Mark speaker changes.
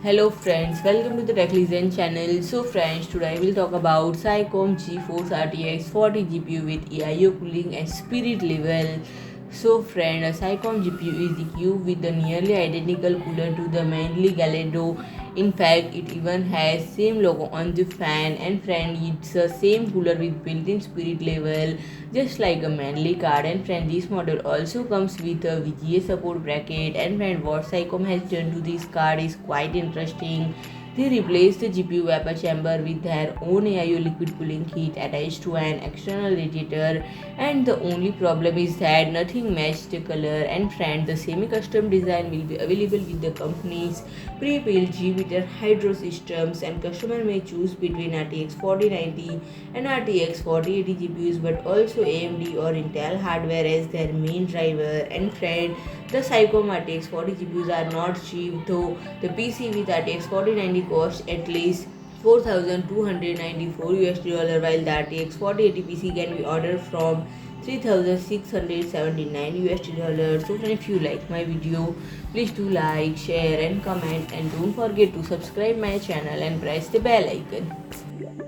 Speaker 1: Hello friends, welcome to the Tech Legend channel. So friends, today I will talk about Sycom GeForce RTX 40 GPU with AIO cooling and spirit level. So friend, a Sycom GPU is equipped with a nearly identical cooler to the MANLI Gallardo. In fact, it even has same logo on the fan, and friend, it's the same cooler with built-in spirit level, just like a MANLI card. And friend, this model also comes with a VGA support bracket. And friend, what Sycom has done to this card is quite interesting. They replaced the GPU vapor chamber with their own AIO liquid cooling kit attached to an external radiator, and the only problem is that nothing matched the color. And friend, the semi-custom design will be available with the company's pre-built G-meter hydro systems, and customer may choose between RTX 4090 and RTX 4080 GPUs, but also AMD or Intel hardware as their main driver. And friend, the Sycom RTX 40 GPUs are not cheap, though the PC with RTX 4090 costs at least 4,294 USD, while the RTX 4080 PC can be ordered from 3,679 USD. So friend, if you like my video, please do like, share and comment, and don't forget to subscribe my channel and press the bell icon.